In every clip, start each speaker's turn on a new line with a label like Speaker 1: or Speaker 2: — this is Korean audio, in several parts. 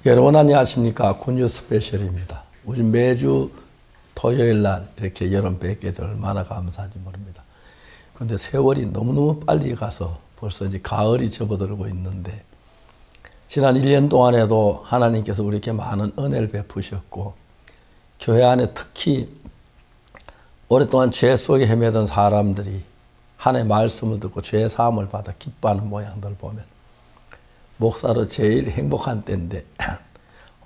Speaker 1: 여러분 안녕하십니까. 굿뉴스 스페셜입니다. 우리 매주 토요일 날 이렇게 여러분 뵙게 될 얼마나 감사한지 모릅니다. 그런데 세월이 너무너무 빨리 가서 벌써 이제 가을이 접어들고 있는데 지난 1년 동안에도 하나님께서 우리에게 많은 은혜를 베푸셨고 교회 안에 특히 오랫동안 죄 속에 헤매던 사람들이 하나님의 말씀을 듣고 죄 사함을 받아 기뻐하는 모양들 보면 목사로 제일 행복한 때인데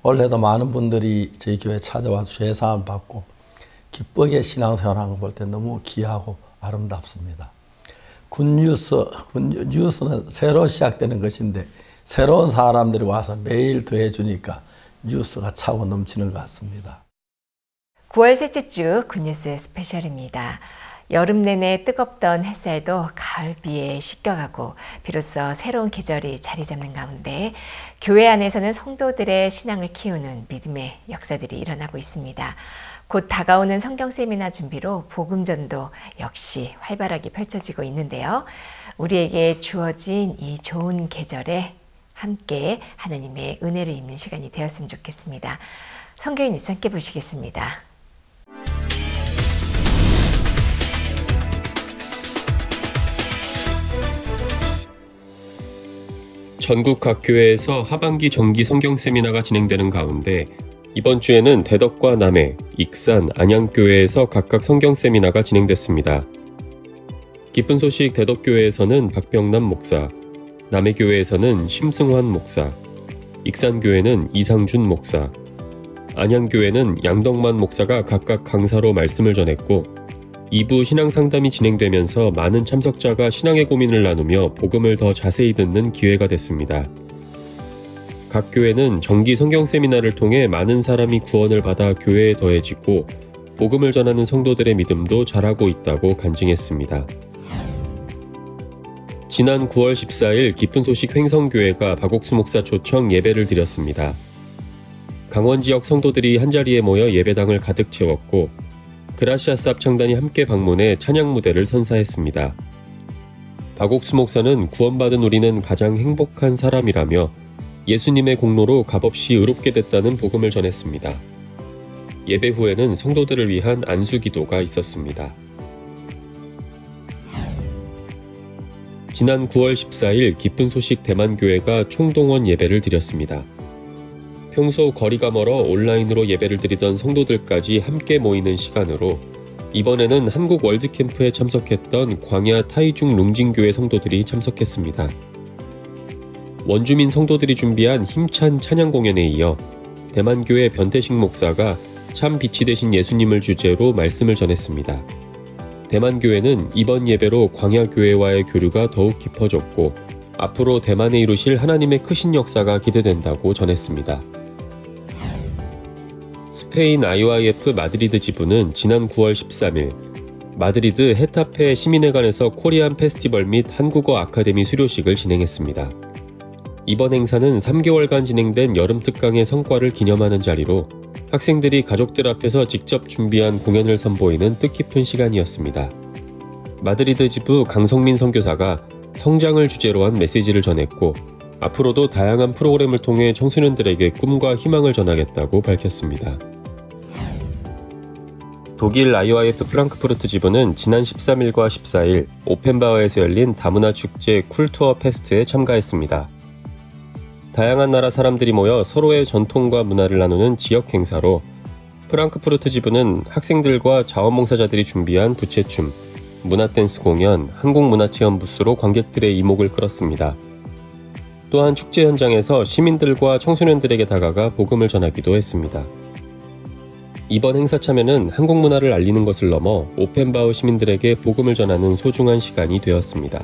Speaker 1: 올해도 많은 분들이 저희 교회 찾아와서 죄 사함을 받고 기쁘게 신앙생활하는 걸 볼 때 너무 귀하고 아름답습니다. 굿뉴스는 새로 시작되는 것인데 새로운 사람들이 와서 매일 더해주니까 뉴스가 차고 넘치는 것 같습니다.
Speaker 2: 9월 셋째 주 굿뉴스 스페셜입니다. 여름 내내 뜨겁던 햇살도 가을 비에 씻겨가고 비로소 새로운 계절이 자리 잡는 가운데 교회 안에서는 성도들의 신앙을 키우는 믿음의 역사들이 일어나고 있습니다. 곧 다가오는 성경 세미나 준비로 복음전도 역시 활발하게 펼쳐지고 있는데요. 우리에게 주어진 이 좋은 계절에 함께 하나님의 은혜를 입는 시간이 되었으면 좋겠습니다. 성경 뉴스 함께 보시겠습니다.
Speaker 3: 전국 각 교회에서 하반기 정기 성경 세미나가 진행되는 가운데 이번 주에는 대덕과 남해, 익산, 안양교회에서 각각 성경 세미나가 진행됐습니다. 기쁜 소식 대덕교회에서는 박병남 목사, 남해교회에서는 심승환 목사, 익산교회는 이상준 목사, 안양교회는 양덕만 목사가 각각 강사로 말씀을 전했고 2부 신앙상담이 진행되면서 많은 참석자가 신앙의 고민을 나누며 복음을 더 자세히 듣는 기회가 됐습니다. 각 교회는 정기 성경 세미나를 통해 많은 사람이 구원을 받아 교회에 더해지고 복음을 전하는 성도들의 믿음도 자라고 있다고 간증했습니다. 지난 9월 14일 기쁜 소식 횡성교회가 박옥수 목사 초청 예배를 드렸습니다. 강원 지역 성도들이 한자리에 모여 예배당을 가득 채웠고 그라시아스 합창단이 함께 방문해 찬양 무대를 선사했습니다. 박옥수 목사는 구원받은 우리는 가장 행복한 사람이라며 예수님의 공로로 값없이 의롭게 됐다는 복음을 전했습니다. 예배 후에는 성도들을 위한 안수 기도가 있었습니다. 지난 9월 14일 기쁜 소식 대만교회가 총동원 예배를 드렸습니다. 평소 거리가 멀어 온라인으로 예배를 드리던 성도들까지 함께 모이는 시간으로 이번에는 한국 월드캠프에 참석했던 광야 타이중 룽징교회 성도들이 참석했습니다. 원주민 성도들이 준비한 힘찬 찬양 공연에 이어 대만교회 변태식 목사가 참 빛이 되신 예수님을 주제로 말씀을 전했습니다. 대만교회는 이번 예배로 광야교회와의 교류가 더욱 깊어졌고 앞으로 대만에 이루실 하나님의 크신 역사가 기대된다고 전했습니다. 스페인 IYF 마드리드 지부는 지난 9월 13일 마드리드 헤타페 시민회관에서 코리안 페스티벌 및 한국어 아카데미 수료식을 진행했습니다. 이번 행사는 3개월간 진행된 여름 특강의 성과를 기념하는 자리로 학생들이 가족들 앞에서 직접 준비한 공연을 선보이는 뜻깊은 시간이었습니다. 마드리드 지부 강성민 선교사가 성장을 주제로 한 메시지를 전했고 앞으로도 다양한 프로그램을 통해 청소년들에게 꿈과 희망을 전하겠다고 밝혔습니다. 독일 IYF 프랑크푸르트 지부는 지난 13일과 14일 오펜바흐에서 열린 다문화 축제 쿨투어 페스트에 참가했습니다. 다양한 나라 사람들이 모여 서로의 전통과 문화를 나누는 지역 행사로 프랑크푸르트 지부는 학생들과 자원봉사자들이 준비한 부채춤, 문화댄스 공연, 한국문화체험 부스로 관객들의 이목을 끌었습니다. 또한 축제 현장에서 시민들과 청소년들에게 다가가 복음을 전하기도 했습니다. 이번 행사 참여는 한국 문화를 알리는 것을 넘어 오펜바흐 시민들에게 복음을 전하는 소중한 시간이 되었습니다.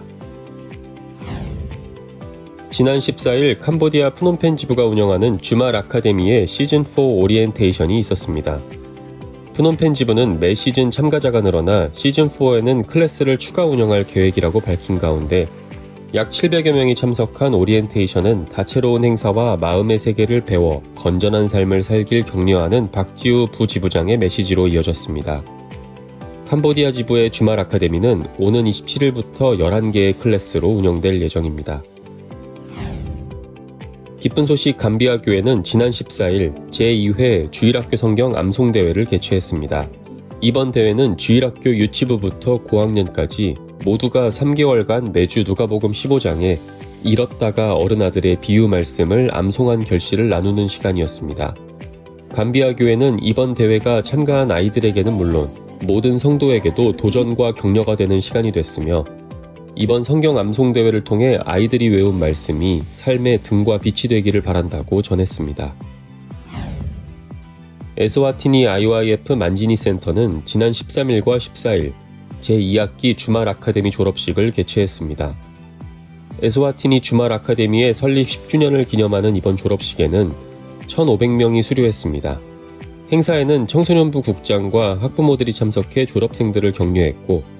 Speaker 3: 지난 14일 캄보디아 프놈펜 지부가 운영하는 주말 아카데미의 시즌4 오리엔테이션이 있었습니다. 프놈펜 지부는 매 시즌 참가자가 늘어나 시즌4에는 클래스를 추가 운영할 계획이라고 밝힌 가운데 약 700여 명이 참석한 오리엔테이션은 다채로운 행사와 마음의 세계를 배워 건전한 삶을 살길 격려하는 박지우 부지부장의 메시지로 이어졌습니다. 캄보디아 지부의 주말 아카데미는 오는 27일부터 11개의 클래스로 운영될 예정입니다. 기쁜 소식 감비아 교회는 지난 14일 제2회 주일학교 성경 암송대회를 개최했습니다. 이번 대회는 주일학교 유치부부터 고학년까지 모두가 3개월간 매주 누가복음 15장에 잃었다가 어른아들의 비유 말씀을 암송한 결실을 나누는 시간이었습니다. 감비아 교회는 이번 대회가 참가한 아이들에게는 물론 모든 성도에게도 도전과 격려가 되는 시간이 됐으며 이번 성경 암송대회를 통해 아이들이 외운 말씀이 삶의 등과 빛이 되기를 바란다고 전했습니다. 에스와티니 IYF 만지니 센터는 지난 13일과 14일 제2학기 주말 아카데미 졸업식을 개최했습니다. 에스와티니 주말 아카데미의 설립 10주년을 기념하는 이번 졸업식에는 1,500명이 수료했습니다. 행사에는 청소년부 국장과 학부모들이 참석해 졸업생들을 격려했고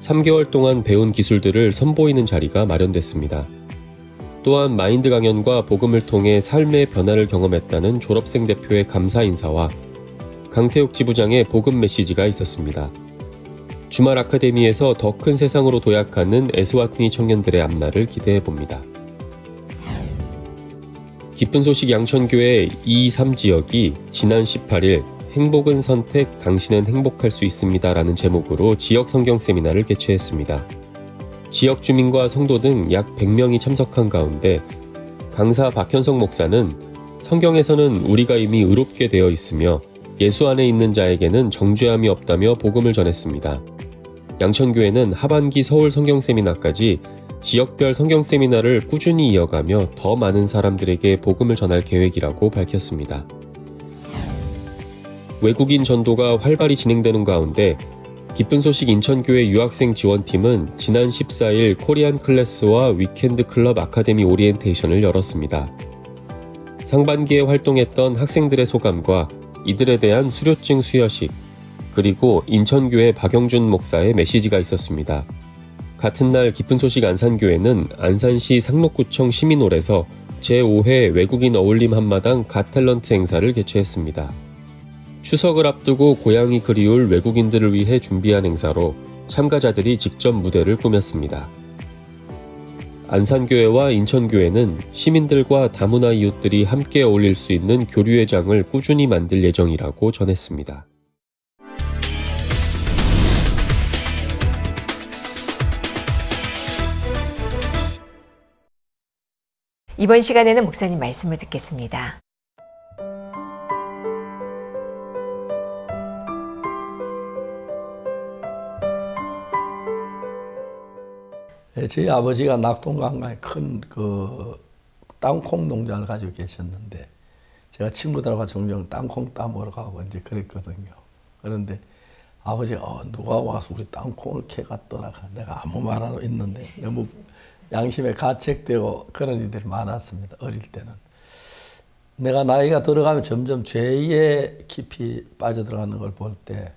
Speaker 3: 3개월 동안 배운 기술들을 선보이는 자리가 마련됐습니다. 또한 마인드 강연과 복음을 통해 삶의 변화를 경험했다는 졸업생 대표의 감사 인사와 강태욱 지부장의 복음 메시지가 있었습니다. 주말 아카데미에서 더 큰 세상으로 도약하는 에스와티니 청년들의 앞날을 기대해봅니다. 기쁜 소식 양천교회 2-3 지역이 지난 18일 행복은 선택, 당신은 행복할 수 있습니다 라는 제목으로 지역 성경 세미나를 개최했습니다. 지역 주민과 성도 등 약 100명이 참석한 가운데 강사 박현석 목사는 성경에서는 우리가 이미 의롭게 되어 있으며 예수 안에 있는 자에게는 정죄함이 없다며 복음을 전했습니다. 양천교회는 하반기 서울 성경 세미나까지 지역별 성경 세미나를 꾸준히 이어가며 더 많은 사람들에게 복음을 전할 계획이라고 밝혔습니다. 외국인 전도가 활발히 진행되는 가운데 기쁜 소식 인천교회 유학생 지원팀은 지난 14일 코리안 클래스와 위켄드 클럽 아카데미 오리엔테이션을 열었습니다. 상반기에 활동했던 학생들의 소감과 이들에 대한 수료증 수여식, 그리고 인천교회 박영준 목사의 메시지가 있었습니다. 같은 날 기쁜 소식 안산교회는 안산시 상록구청 시민홀에서 제5회 외국인 어울림 한마당 갓탤런트 행사를 개최했습니다. 추석을 앞두고 고향이 그리울 외국인들을 위해 준비한 행사로 참가자들이 직접 무대를 꾸몄습니다. 안산교회와 인천교회는 시민들과 다문화 이웃들이 함께 어울릴 수 있는 교류의 장을 꾸준히 만들 예정이라고 전했습니다.
Speaker 2: 이번 시간에는 목사님 말씀을 듣겠습니다.
Speaker 1: 저희 아버지가 낙동강가에 큰 땅콩 농장을 가지고 계셨는데 제가 친구들하고 종종 땅콩 따먹으러 가고 이제 그랬거든요. 그런데 아버지가 누가 와서 우리 땅콩을 캐갔더라. 내가 아무 말 안 했는데 너무 양심에 가책되고 그런 일들이 많았습니다. 어릴 때는. 내가 나이가 들어가면 점점 죄에 깊이 빠져들어가는 걸 볼 때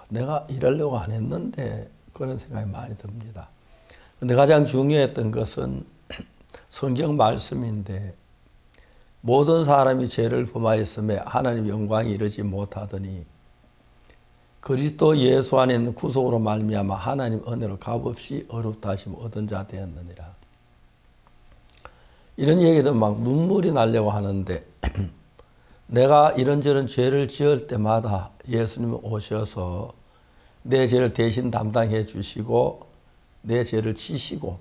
Speaker 1: 내가 이러려고 안 했는데 그런 생각이 많이 듭니다. 근데 가장 중요했던 것은 성경 말씀인데 모든 사람이 죄를 범하였음에 하나님 영광이 이르지 못하더니 그리스도 예수 안에 있는 구속으로 말미암아 하나님 은혜로 값없이 어렵다 하심 얻은 자 되었느니라. 이런 얘기도 막 눈물이 나려고 하는데 내가 이런저런 죄를 지을 때마다 예수님이 오셔서 내 죄를 대신 담당해 주시고 내 죄를 지시고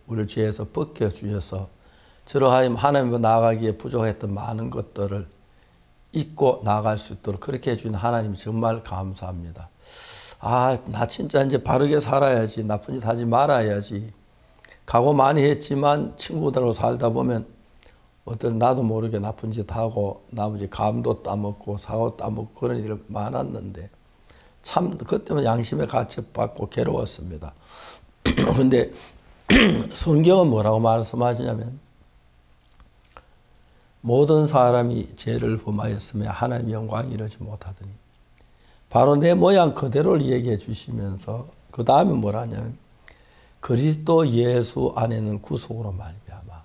Speaker 1: 우리를 죄에서 벗겨주셔서 저로 하여금 하나님과 나아가기에 부족했던 많은 것들을 잊고 나아갈 수 있도록 그렇게 해주신 하나님이 정말 감사합니다. 나 진짜 이제 바르게 살아야지, 나쁜 짓 하지 말아야지. 각오 많이 했지만 친구들하고 살다 보면 어떤 나도 모르게 나쁜 짓 하고 나머지 감도 따먹고 사고 따먹고 그런 일이 많았는데 참 그때만 양심에 가책받고 괴로웠습니다. 그런데 성경은 뭐라고 말씀하시냐면 모든 사람이 죄를 범하였으며 하나님의 영광이 이르지 못하더니 바로 내 모양 그대로를 얘기해 주시면서 그 다음에 뭐라 하냐면 그리스도 예수 안에는 구속으로 말미암아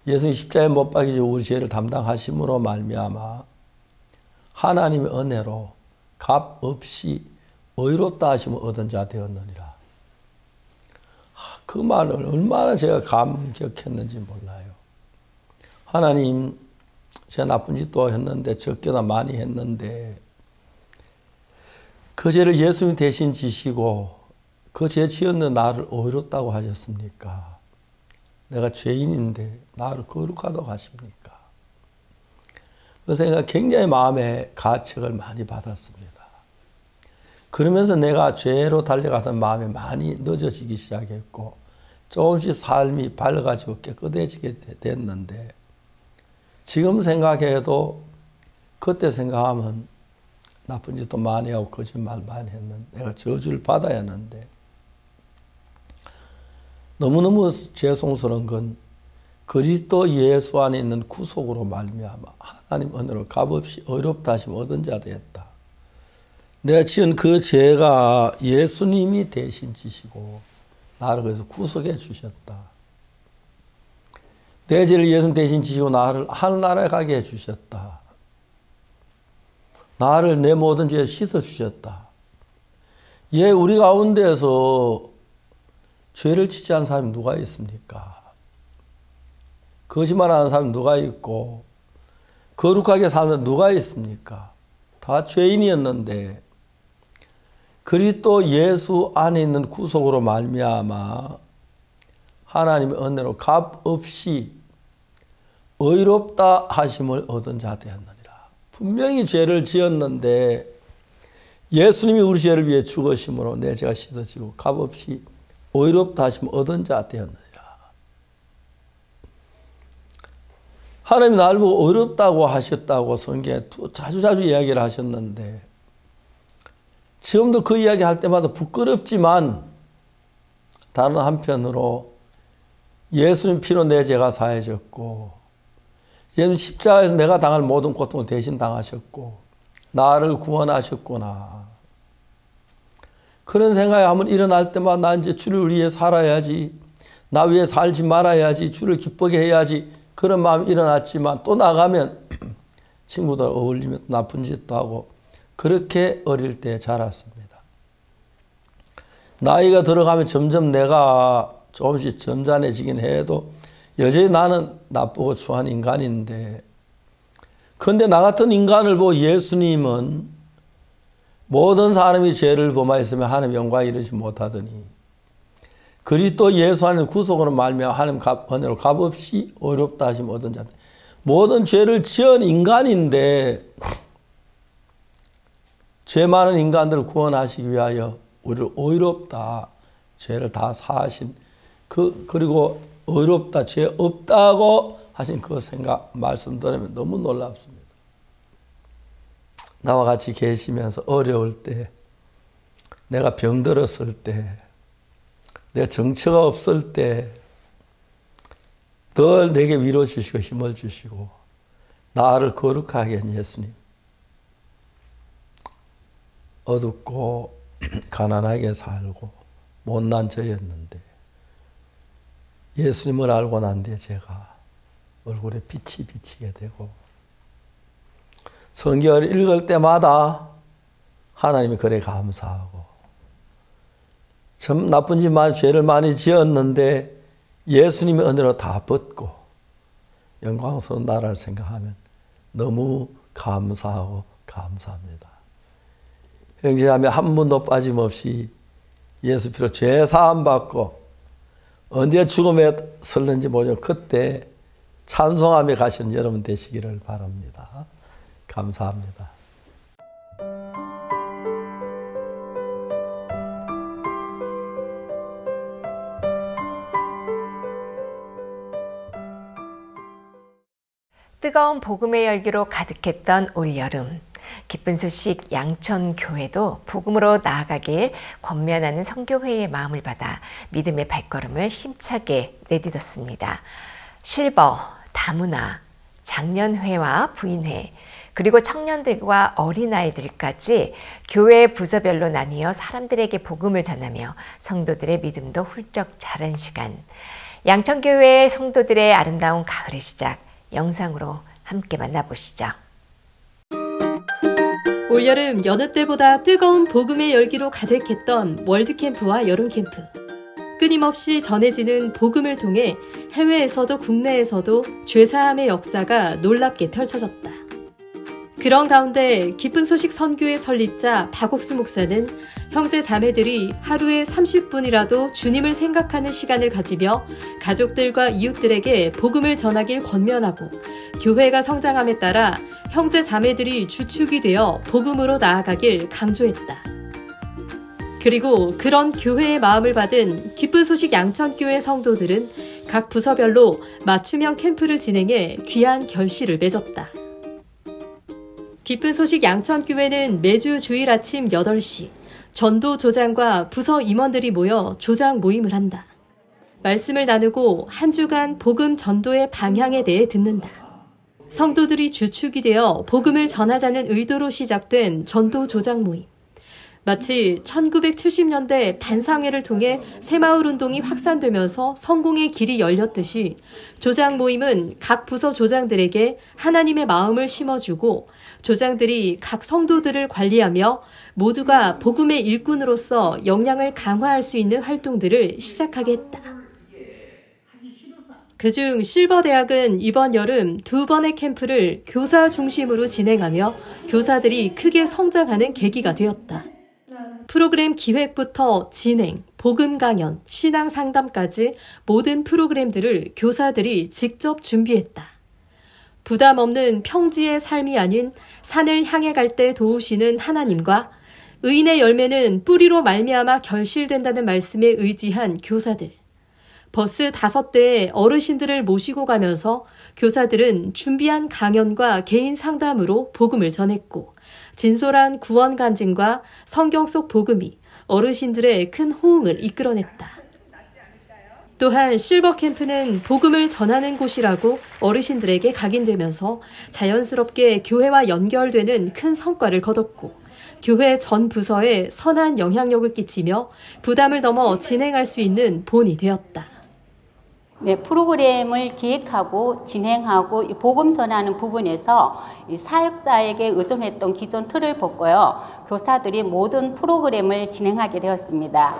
Speaker 1: 예수님 십자가에 못 박이지 우리 죄를 담당하심으로 말미암아 하나님의 은혜로 값 없이 의롭다 하심을 얻은 자 되었느니라. 그 말을 얼마나 제가 감격했는지 몰라요. 하나님, 제가 나쁜 짓도 했는데 적게나 많이 했는데 그 죄를 예수님 대신 지시고 그 죄 지었는 나를 의롭다고 하셨습니까? 내가 죄인인데 나를 거룩하다고 하십니까? 그 생각 굉장히 마음에 가책을 많이 받았습니다. 그러면서 내가 죄로 달려가던 마음이 많이 늦어지기 시작했고 조금씩 삶이 밝아지고 깨끗해지게 됐는데 지금 생각해도 그때 생각하면 나쁜 짓도 많이 하고 거짓말 많이 했는데 내가 저주를 받아야 하는데 너무너무 죄송스러운 건 그리스도 예수 안에 있는 구속으로 말미암아 하나님 은혜로 값없이 의롭다 하심 얻은 자 되었다. 내가 지은 그 죄가 예수님이 대신 지시고 나를 그래서 구속해 주셨다. 내 죄를 예수님 대신 지시고 나를 하늘나라에 가게 해 주셨다. 나를 내 모든 죄에 씻어 주셨다. 예, 우리 가운데서 죄를 짓지 않은 사람이 누가 있습니까? 거짓말하는 사람이 누가 있고 거룩하게 사는 사람이 누가 있습니까? 다 죄인이었는데 그리스도 예수 안에 있는 구속으로 말미암아 하나님의 은혜로 값없이 의롭다 하심을 얻은 자 되었느니라. 분명히 죄를 지었는데 예수님이 우리 죄를 위해 죽으심으로 내 죄가 씻어지고 값없이 의롭다 하심을 얻은 자 되었느니라. 하나님이 나를 보고 의롭다고 하셨다고 성경에 자주 이야기를 하셨는데 지금도 그 이야기 할 때마다 부끄럽지만 다른 한편으로 예수님 피로 내 죄가 사해졌고 예수님 십자가에서 내가 당할 모든 고통을 대신 당하셨고 나를 구원하셨구나. 그런 생각이 한번 일어날 때마다 나 이제 주를 위해 살아야지, 나 위해 살지 말아야지, 주를 기쁘게 해야지 그런 마음이 일어났지만 또 나가면 친구들 어울리면 나쁜 짓도 하고 그렇게 어릴 때 자랐습니다. 나이가 들어가면 점점 내가 조금씩 점잖해지긴 해도 여전히 나는 나쁘고 추한 인간인데 그런데 나 같은 인간을 보고 예수님은 모든 사람이 죄를 범하였으면 하나님 영광에 이르지 못하더니 그리스도 예수 안에 구속으로 말미암아 하나님 은혜로 값없이 의롭다 하심 얻은 자 모든 죄를 지은 인간인데 죄 많은 인간들을 구원하시기 위하여 우리를 의롭다 죄를 다 사하신 그리고 의롭다 죄 없다고 하신 그 생각 말씀 들으면 너무 놀랍습니다. 나와 같이 계시면서 어려울 때 내가 병들었을 때 내 정처가 없을 때 늘 내게 위로 주시고 힘을 주시고 나를 거룩하게 한 예수님. 어둡고 가난하게 살고 못난 저였는데 예수님을 알고 난 뒤에 제가 얼굴에 빛이 비치게 되고 성경을 읽을 때마다 하나님이 그래 감사하고 참 나쁜 짓 많이 죄를 많이 지었는데 예수님의 은혜로 다 벗고 영광스러운 나라를 생각하면 너무 감사하고 감사합니다. 형제자매 한 분도 빠짐없이 예수 피로 죄 사함 받고 언제 죽음에 설는지 모르죠. 그때 찬송하며 가시는 여러분 되시기를 바랍니다. 감사합니다.
Speaker 2: 뜨거운 복음의 열기로 가득했던 올여름. 기쁜 소식 양천교회도 복음으로 나아가길 권면하는 선교회의 마음을 받아 믿음의 발걸음을 힘차게 내딛었습니다. 실버, 다문화, 장년회와 부인회, 그리고 청년들과 어린아이들까지 교회 부서별로 나뉘어 사람들에게 복음을 전하며 성도들의 믿음도 훌쩍 자란 시간. 양천교회 성도들의 아름다운 가을의 시작, 영상으로 함께 만나보시죠.
Speaker 4: 올여름 여느 때보다 뜨거운 복음의 열기로 가득했던 월드캠프와 여름캠프. 끊임없이 전해지는 복음을 통해 해외에서도 국내에서도 죄사함의 역사가 놀랍게 펼쳐졌다. 그런 가운데 기쁜 소식 선교의 설립자 박옥수 목사는 형제 자매들이 하루에 30분이라도 주님을 생각하는 시간을 가지며 가족들과 이웃들에게 복음을 전하길 권면하고 교회가 성장함에 따라 형제 자매들이 주축이 되어 복음으로 나아가길 강조했다. 그리고 그런 교회의 마음을 받은 기쁜 소식 양천교회 성도들은 각 부서별로 맞춤형 캠프를 진행해 귀한 결실을 맺었다. 기쁜 소식 양천교회는 매주 주일 아침 8시 전도 조장과 부서 임원들이 모여 조장 모임을 한다. 말씀을 나누고 한 주간 복음 전도의 방향에 대해 듣는다. 성도들이 주축이 되어 복음을 전하자는 의도로 시작된 전도 조장 모임. 마치 1970년대 반상회를 통해 새마을 운동이 확산되면서 성공의 길이 열렸듯이 조장 모임은 각 부서 조장들에게 하나님의 마음을 심어주고 조장들이 각 성도들을 관리하며 모두가 복음의 일꾼으로서 역량을 강화할 수 있는 활동들을 시작하게 했다. 그중 실버대학은 이번 여름 2번의 캠프를 교사 중심으로 진행하며 교사들이 크게 성장하는 계기가 되었다. 프로그램 기획부터 진행, 복음 강연, 신앙 상담까지 모든 프로그램들을 교사들이 직접 준비했다. 부담 없는 평지의 삶이 아닌 산을 향해 갈 때 도우시는 하나님과 의인의 열매는 뿌리로 말미암아 결실된다는 말씀에 의지한 교사들. 버스 5대의 어르신들을 모시고 가면서 교사들은 준비한 강연과 개인 상담으로 복음을 전했고 진솔한 구원 간증과 성경 속 복음이 어르신들의 큰 호응을 이끌어냈다. 또한 실버 캠프는 복음을 전하는 곳이라고 어르신들에게 각인되면서 자연스럽게 교회와 연결되는 큰 성과를 거뒀고 교회 전 부서에 선한 영향력을 끼치며 부담을 넘어 진행할 수 있는 본이 되었다.
Speaker 5: 네, 프로그램을 기획하고 진행하고 이 복음 전하는 부분에서 이 사역자에게 의존했던 기존 틀을 벗고요. 교사들이 모든 프로그램을 진행하게 되었습니다.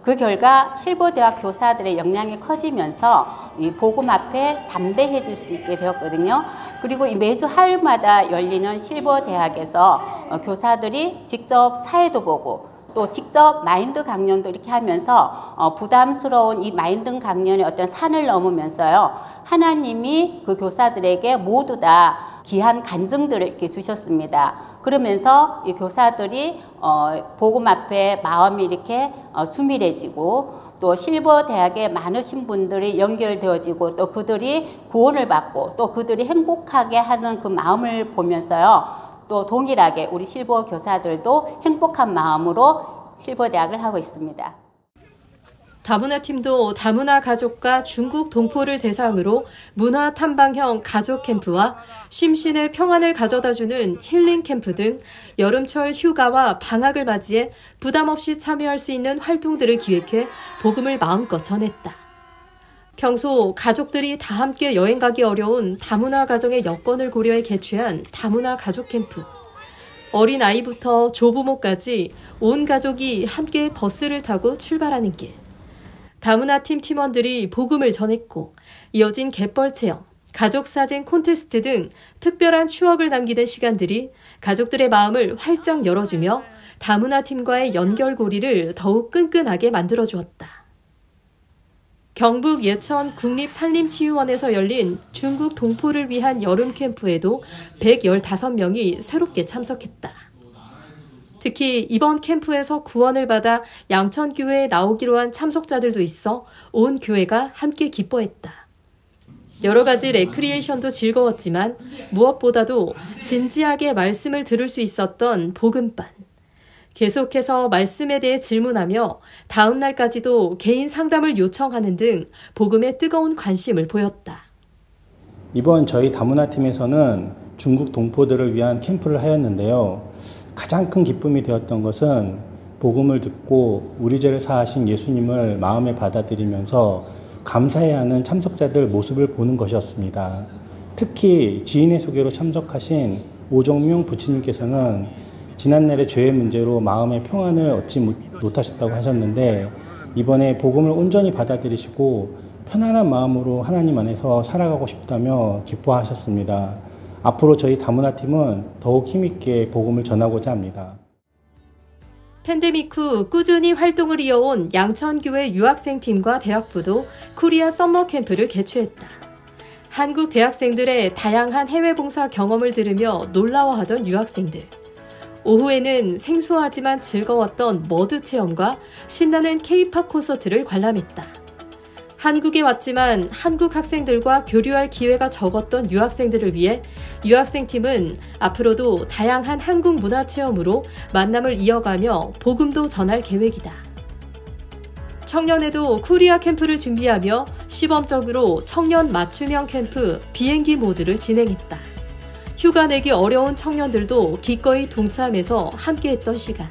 Speaker 5: 그 결과 실버대학 교사들의 역량이 커지면서 이 복음 앞에 담대해질 수 있게 되었거든요. 그리고 이 매주 화요일마다 열리는 실버대학에서 교사들이 직접 사회도 보고 또 직접 마인드 강연도 이렇게 하면서 부담스러운 이 마인드 강연의 어떤 산을 넘으면서요. 하나님이 그 교사들에게 모두 다 귀한 간증들을 이렇게 주셨습니다. 그러면서 이 교사들이 복음 앞에 마음이 이렇게 주밀해지고 또 실버 대학에 많으신 분들이 연결되어지고 또 그들이 구원을 받고 또 그들이 행복하게 하는 그 마음을 보면서요. 또 동일하게 우리 실버 교사들도 행복한 마음으로 실버 대학을 하고 있습니다.
Speaker 4: 다문화 팀도 다문화 가족과 중국 동포를 대상으로 문화 탐방형 가족 캠프와 심신의 평안을 가져다주는 힐링 캠프 등 여름철 휴가와 방학을 맞이해 부담 없이 참여할 수 있는 활동들을 기획해 복음을 마음껏 전했다. 평소 가족들이 다 함께 여행 가기 어려운 다문화 가정의 여건을 고려해 개최한 다문화 가족 캠프. 어린 아이부터 조부모까지 온 가족이 함께 버스를 타고 출발하는 길. 다문화 팀 팀원들이 복음을 전했고 이어진 갯벌 체험, 가족 사진 콘테스트 등 특별한 추억을 남기는 시간들이 가족들의 마음을 활짝 열어주며 다문화 팀과의 연결고리를 더욱 끈끈하게 만들어주었다. 경북 예천 국립산림치유원에서 열린 중국 동포를 위한 여름 캠프에도 115명이 새롭게 참석했다. 특히 이번 캠프에서 구원을 받아 양천교회에 나오기로 한 참석자들도 있어 온 교회가 함께 기뻐했다. 여러 가지 레크리에이션도 즐거웠지만 무엇보다도 진지하게 말씀을 들을 수 있었던 복음반. 계속해서 말씀에 대해 질문하며 다음 날까지도 개인 상담을 요청하는 등 복음에 뜨거운 관심을 보였다.
Speaker 6: 이번 저희 다문화 팀에서는 중국 동포들을 위한 캠프를 하였는데요. 가장 큰 기쁨이 되었던 것은 복음을 듣고 우리 죄를 사하신 예수님을 마음에 받아들이면서 감사해하는 참석자들 모습을 보는 것이었습니다. 특히 지인의 소개로 참석하신 오정명 부치님께서는 지난날의 죄의 문제로 마음의 평안을 얻지 못하셨다고 하셨는데 이번에 복음을 온전히 받아들이시고 편안한 마음으로 하나님 안에서 살아가고 싶다며 기뻐하셨습니다. 앞으로 저희 다문화팀은 더욱 힘있게 복음을 전하고자 합니다.
Speaker 4: 팬데믹 후 꾸준히 활동을 이어온 양천교회 유학생팀과 대학부도 코리아 썸머 캠프를 개최했다. 한국 대학생들의 다양한 해외 봉사 경험을 들으며 놀라워하던 유학생들. 오후에는 생소하지만 즐거웠던 머드 체험과 신나는 K-팝 콘서트를 관람했다. 한국에 왔지만 한국 학생들과 교류할 기회가 적었던 유학생들을 위해 유학생팀은 앞으로도 다양한 한국 문화 체험으로 만남을 이어가며 복음도 전할 계획이다. 청년회도 코리아 캠프를 준비하며 시범적으로 청년 맞춤형 캠프 비행기 모드를 진행했다. 휴가 내기 어려운 청년들도 기꺼이 동참해서 함께했던 시간.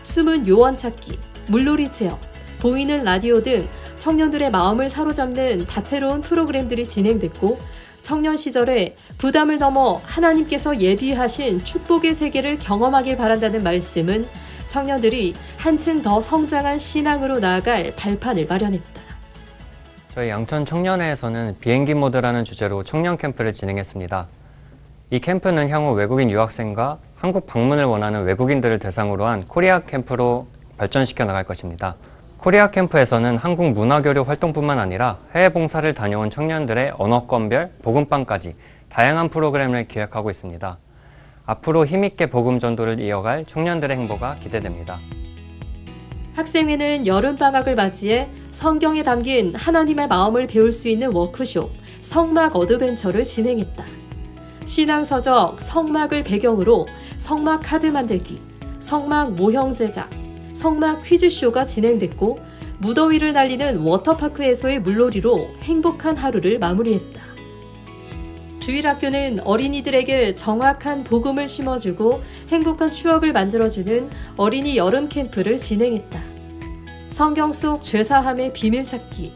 Speaker 4: 숨은 요원 찾기, 물놀이 체험, 보이는 라디오 등 청년들의 마음을 사로잡는 다채로운 프로그램들이 진행됐고 청년 시절에 부담을 넘어 하나님께서 예비하신 축복의 세계를 경험하길 바란다는 말씀은 청년들이 한층 더 성장한 신앙으로 나아갈 발판을 마련했다.
Speaker 7: 저희 양천 청년회에서는 비행기 모드라는 주제로 청년 캠프를 진행했습니다. 이 캠프는 향후 외국인 유학생과 한국 방문을 원하는 외국인들을 대상으로 한 코리아 캠프로 발전시켜 나갈 것입니다. 코리아 캠프에서는 한국 문화교류 활동뿐만 아니라 해외 봉사를 다녀온 청년들의 언어권별, 복음방까지 다양한 프로그램을 기획하고 있습니다. 앞으로 힘있게 복음 전도를 이어갈 청년들의 행보가 기대됩니다.
Speaker 4: 학생회는 여름방학을 맞이해 성경에 담긴 하나님의 마음을 배울 수 있는 워크숍, 성막 어드벤처를 진행했다. 신앙서적 성막을 배경으로 성막 카드 만들기, 성막 모형 제작, 성막 퀴즈쇼가 진행됐고 무더위를 날리는 워터파크에서의 물놀이로 행복한 하루를 마무리했다. 주일학교는 어린이들에게 정확한 복음을 심어주고 행복한 추억을 만들어주는 어린이 여름 캠프를 진행했다. 성경 속 죄사함의 비밀 찾기,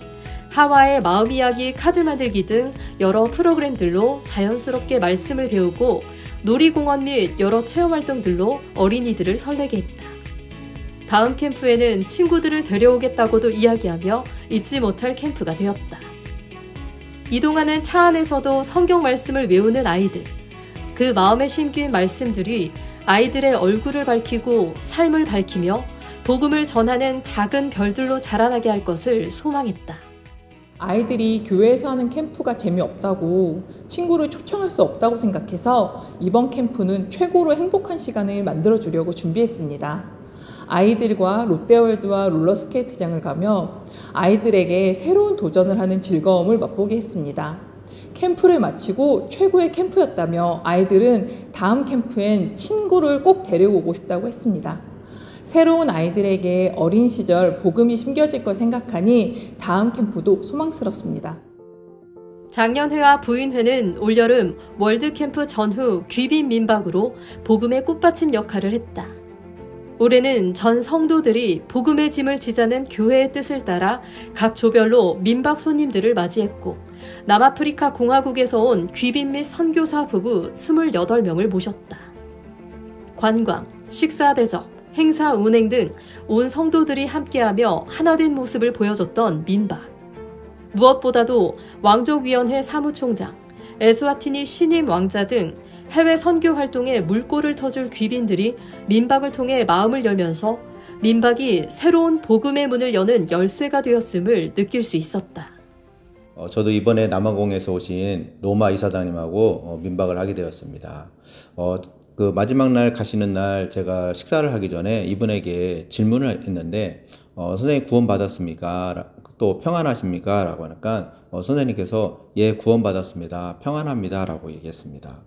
Speaker 4: 하와의 마음 이야기 카드 만들기 등 여러 프로그램들로 자연스럽게 말씀을 배우고 놀이공원 및 여러 체험활동들로 어린이들을 설레게 했다. 다음 캠프에는 친구들을 데려오겠다고도 이야기하며 잊지 못할 캠프가 되었다. 이동하는 차 안에서도 성경 말씀을 외우는 아이들. 그 마음에 심긴 말씀들이 아이들의 얼굴을 밝히고 삶을 밝히며 복음을 전하는 작은 별들로 자라나게 할 것을 소망했다.
Speaker 8: 아이들이 교회에서 하는 캠프가 재미없다고 친구를 초청할 수 없다고 생각해서 이번 캠프는 최고로 행복한 시간을 만들어주려고 준비했습니다. 아이들과 롯데월드와 롤러스케이트장을 가며 아이들에게 새로운 도전을 하는 즐거움을 맛보게 했습니다. 캠프를 마치고 최고의 캠프였다며 아이들은 다음 캠프엔 친구를 꼭 데리고 오고 싶다고 했습니다. 새로운 아이들에게 어린 시절 복음이 심겨질 걸 생각하니 다음 캠프도 소망스럽습니다.
Speaker 4: 장년회와 부인회는 올여름 월드캠프 전후 귀빈 민박으로 복음의 꽃받침 역할을 했다. 올해는 전 성도들이 복음의 짐을 지자는 교회의 뜻을 따라 각 조별로 민박 손님들을 맞이했고 남아프리카 공화국에서 온 귀빈 및 선교사 부부 28명을 모셨다. 관광, 식사 대접, 행사 운행 등 온 성도들이 함께하며 하나된 모습을 보여줬던 민박. 무엇보다도 왕족위원회 사무총장, 에스와티니 신임 왕자 등 해외 선교 활동에 물꼬를 터줄 귀빈들이 민박을 통해 마음을 열면서 민박이 새로운 복음의 문을 여는 열쇠가 되었음을 느낄 수 있었다.
Speaker 9: 저도 이번에 남아공에서 오신 로마 이사장님하고 민박을 하게 되었습니다. 그 마지막 날 가시는 날 제가 식사를 하기 전에 이분에게 질문을 했는데 선생님 구원 받았습니까? 또 평안하십니까? 라고 하니까 선생님께서 예 구원받았습니다. 평안합니다. 라고 얘기했습니다.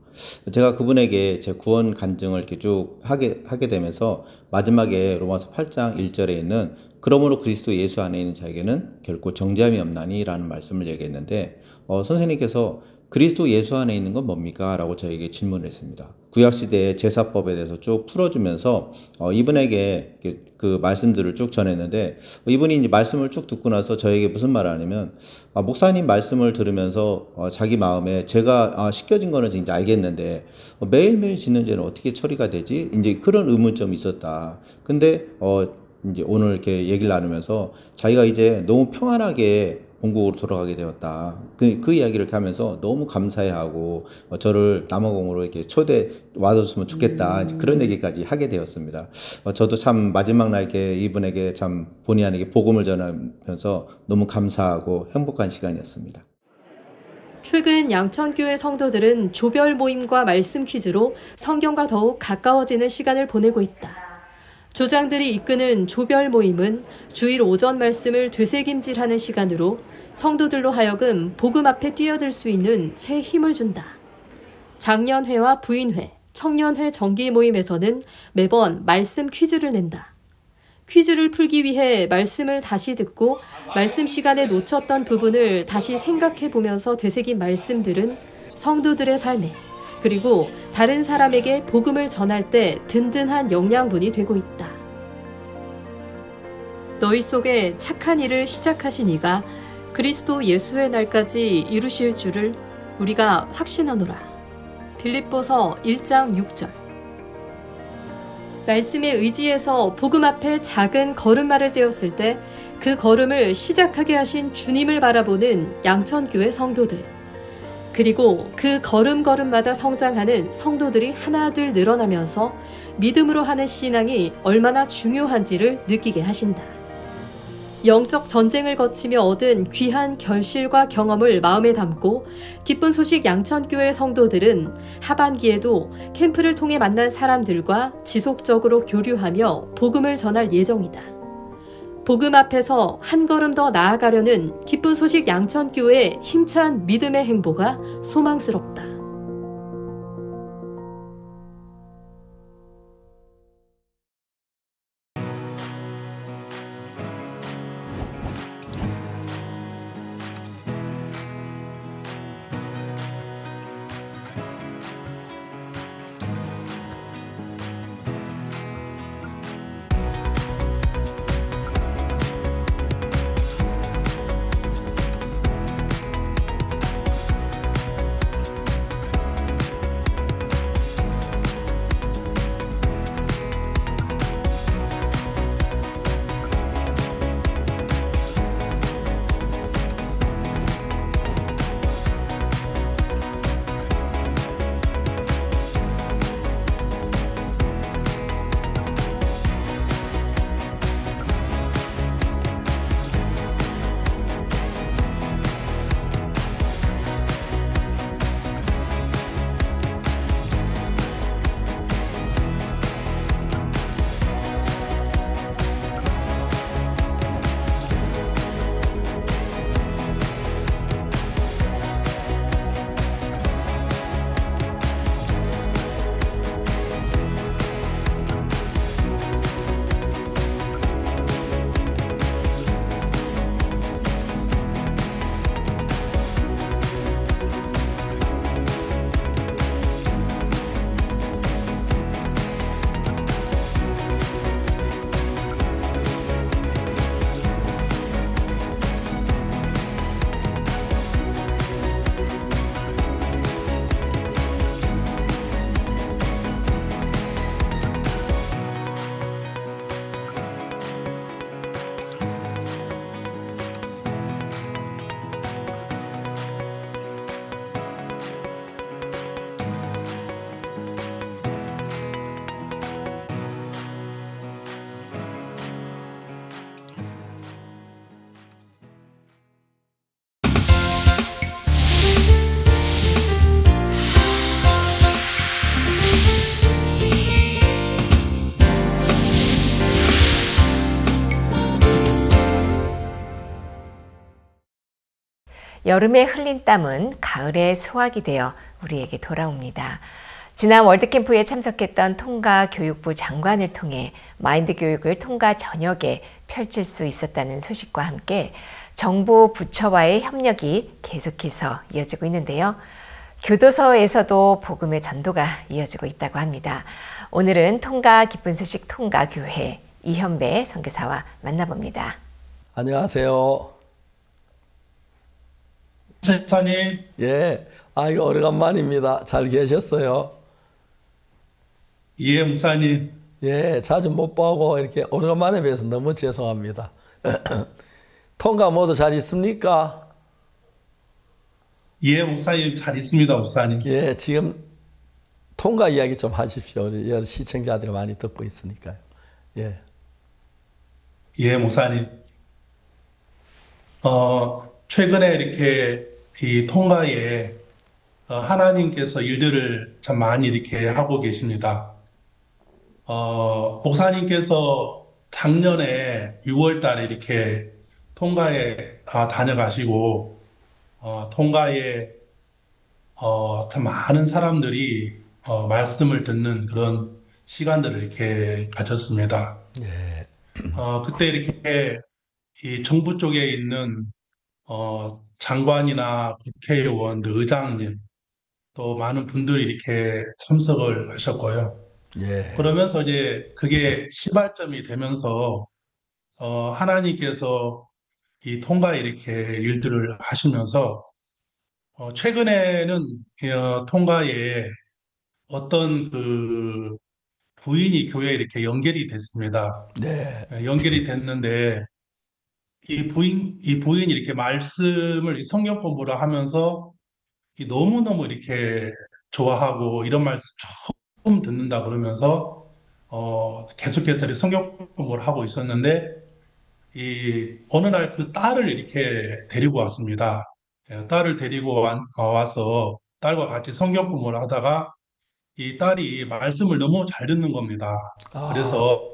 Speaker 9: 제가 그분에게 제 구원 간증을 이렇게 쭉 하게 되면서 마지막에 로마서 8장 1절에 있는 그러므로 그리스도 예수 안에 있는 자에게는 결코 정죄함이 없나니 라는 말씀을 얘기했는데 선생님께서 그리스도 예수 안에 있는 건 뭡니까? 라고 저에게 질문을 했습니다. 구약시대의 제사법에 대해서 쭉 풀어주면서 이분에게 그 말씀들을 쭉 전했는데 이분이 이제 말씀을 쭉 듣고 나서 저에게 무슨 말을 하냐면 목사님 말씀을 들으면서 자기 마음에 제가 씻겨진 거는 진짜 알겠는데 매일매일 짓는 죄는 어떻게 처리가 되지? 이제 그런 의문점이 있었다. 근데 이제 오늘 이렇게 얘기를 나누면서 자기가 이제 너무 평안하게 본국으로 돌아가게 되었다. 그 이야기를 이렇게 하면서 너무 감사해하고 저를 남아공으로 이렇게 초대 와줬으면 좋겠다. 그런 얘기까지 하게 되었습니다. 저도 참 마지막 날 이렇게 이분에게 참 본의 아니게 복음을 전하면서 너무 감사하고 행복한 시간이었습니다.
Speaker 4: 최근 양천교회 성도들은 조별 모임과 말씀 퀴즈로 성경과 더욱 가까워지는 시간을 보내고 있다. 조장들이 이끄는 조별 모임은 주일 오전 말씀을 되새김질하는 시간으로 성도들로 하여금 복음 앞에 뛰어들 수 있는 새 힘을 준다. 장년회와 부인회, 청년회 정기 모임에서는 매번 말씀 퀴즈를 낸다. 퀴즈를 풀기 위해 말씀을 다시 듣고 말씀 시간에 놓쳤던 부분을 다시 생각해 보면서 되새긴 말씀들은 성도들의 삶에 그리고 다른 사람에게 복음을 전할 때 든든한 영양분이 되고 있다. 너희 속에 착한 일을 시작하신 이가 그리스도 예수의 날까지 이루실 줄을 우리가 확신하노라. 빌립보서 1장 6절. 말씀에 의지해서 복음 앞에 작은 걸음마를 떼었을 때 그 걸음을 시작하게 하신 주님을 바라보는 양천교회 성도들. 그리고 그 걸음걸음마다 성장하는 성도들이 하나둘 늘어나면서 믿음으로 하는 신앙이 얼마나 중요한지를 느끼게 하신다. 영적 전쟁을 거치며 얻은 귀한 결실과 경험을 마음에 담고 기쁜 소식 양천교회 성도들은 하반기에도 캠프를 통해 만난 사람들과 지속적으로 교류하며 복음을 전할 예정이다. 복음 앞에서 한 걸음 더 나아가려는 기쁜 소식 양천교회의 힘찬 믿음의 행보가 소망스럽다.
Speaker 2: 여름에 흘린 땀은 가을의 수확이 되어 우리에게 돌아옵니다. 지난 월드캠프에 참석했던 통가교육부 장관을 통해 마인드 교육을 통가 전역에 펼칠 수 있었다는 소식과 함께 정부 부처와의 협력이 계속해서 이어지고 있는데요. 교도소에서도 복음의 전도가 이어지고 있다고 합니다. 오늘은 통가 기쁜 소식 통가교회 이현배 선교사와 만나봅니다.
Speaker 1: 안녕하세요.
Speaker 10: 목사님.
Speaker 1: 예, 이거 오래간만입니다. 잘 계셨어요?
Speaker 10: 예, 목사님.
Speaker 1: 예, 자주 못 보고 이렇게 오랜만에 뵈서 너무 죄송합니다. 통과 모두 잘 있습니까?
Speaker 10: 예, 목사님 잘 있습니다, 목사님.
Speaker 1: 예, 지금 통과 이야기 좀 하십시오. 우리 시청자들이 많이 듣고 있으니까요. 예.
Speaker 10: 예, 목사님. 최근에 이렇게 이 통과에 하나님께서 일들을 참 많이 이렇게 하고 계십니다. 목사님께서 작년에 6월 달에 이렇게 통과에 다녀가시고, 통과에 참 많은 사람들이 말씀을 듣는 그런 시간들을 이렇게 가졌습니다. 그때 이렇게 이 정부 쪽에 있는 장관이나 국회의원, 의장님, 또 많은 분들이 이렇게 참석을 하셨고요.
Speaker 1: 예.
Speaker 10: 그러면서 이제 그게 시발점이 되면서 하나님께서 이 통과에 이렇게 일들을 하시면서 최근에는 통과에 어떤 그 부인이 교회에 이렇게 연결이 됐습니다.
Speaker 1: 네.
Speaker 10: 연결이 됐는데 이 부인이 이렇게 말씀을 성경 공부를 하면서 너무너무 이렇게 좋아하고 이런 말씀 처음 듣는다 그러면서 계속해서 이렇게 성경 공부를 하고 있었는데 어느 날 그 딸을 이렇게 데리고 왔습니다. 딸을 데리고 와서 딸과 같이 성경 공부를 하다가 이 딸이 말씀을 너무 잘 듣는 겁니다. 그래서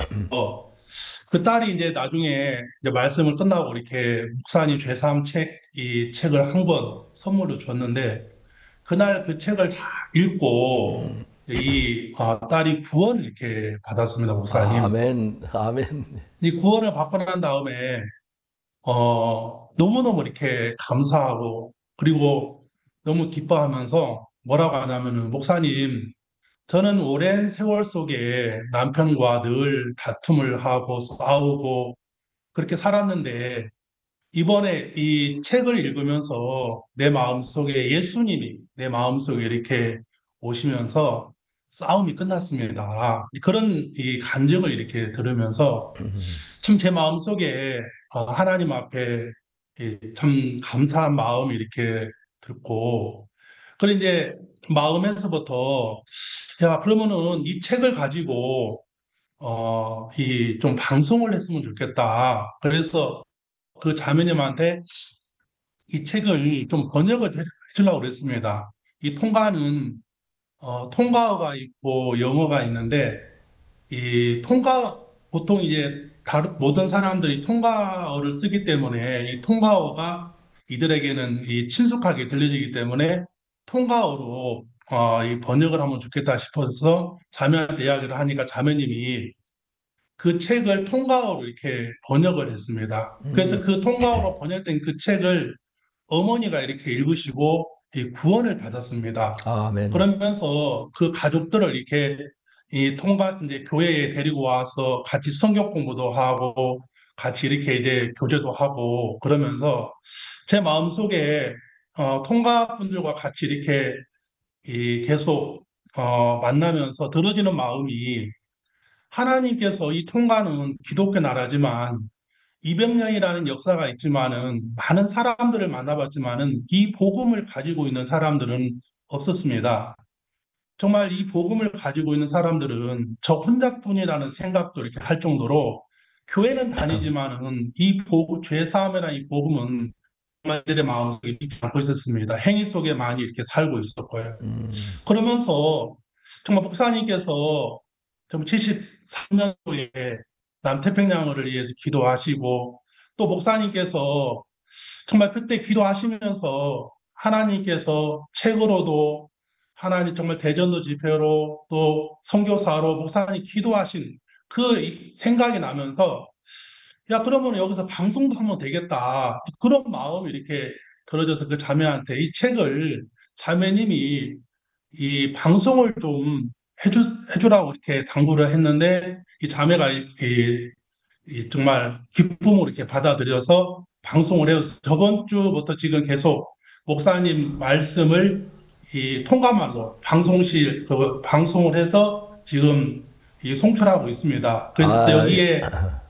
Speaker 10: 그 딸이 이제 나중에 이제 말씀을 끝나고 이렇게 목사님 죄사함 이 책을 한 권 선물로 줬는데 그날 그 책을 다 읽고 딸이 구원을 이렇게 받았습니다, 목사님.
Speaker 1: 아멘, 아멘.
Speaker 10: 이 구원을 받고 난 다음에 너무너무 이렇게 감사하고 그리고 너무 기뻐하면서 뭐라고 하냐면은 목사님, 저는 오랜 세월 속에 남편과 늘 다툼을 하고 싸우고 그렇게 살았는데 이번에 이 책을 읽으면서 내 마음속에 예수님이 내 마음속에 이렇게 오시면서 싸움이 끝났습니다. 그런 이 간증을 이렇게 들으면서 참 제 마음속에 하나님 앞에 참 감사한 마음이 이렇게 들고 그래 이제 마음에서부터 야 그러면은 이 책을 가지고 이 좀 방송을 했으면 좋겠다. 그래서 그 자매님한테 이 책을 좀 번역을 해주려고 그랬습니다. 이 통과는 통과어가 있고 영어가 있는데 이 보통 이제 모든 사람들이 통과어를 쓰기 때문에 이 통과어가 이들에게는 이 친숙하게 들려지기 때문에 통과어로 이 번역을 하면 좋겠다 싶어서 자매한테 이야기를 하니까 자매님이 그 책을 통과어로 이렇게 번역을 했습니다. 그래서 그 통과어로 번역된 그 책을 어머니가 이렇게 읽으시고 이 구원을 받았습니다.
Speaker 1: 아멘.
Speaker 10: 그러면서 그 가족들을 이렇게 이제 교회에 데리고 와서 같이 성경 공부도 하고 같이 이렇게 이제 교제도 하고 그러면서 제 마음속에 통가 분들과 같이 이렇게 계속 만나면서 들어지는 마음이 하나님께서 이 통가는 기독교 나라지만 200년이라는 역사가 있지만은 많은 사람들을 만나봤지만은 이 복음을 가지고 있는 사람들은 없었습니다. 정말 이 복음을 가지고 있는 사람들은 저 혼자뿐이라는 생각도 이렇게 할 정도로 교회는 다니지만은 이 죄사함이라는 이 복음은 그들의 마음속에 있지 않고 있었습니다. 행위 속에 많이 이렇게 살고 있었고요. 그러면서 정말 목사님께서 좀 73년도에 남태평양을 위해서 기도하시고 또 목사님께서 정말 그때 기도하시면서 하나님께서 책으로도 하나님 정말 대전도 집회로 또 선교사로 목사님 기도하신 그 생각이 나면서 야 그러면 여기서 방송도 하면 되겠다 그런 마음이 이렇게 들어져서 그 자매한테 이 책을 자매님이 이 방송을 좀 해주라고 이렇게 당부를 했는데 이 자매가 정말 기쁨으로 이렇게 받아들여서 방송을 해서 저번 주부터 지금 계속 목사님 말씀을 이 통가말로 방송을 해서 지금 이 송출하고 있습니다. 그래서 여기에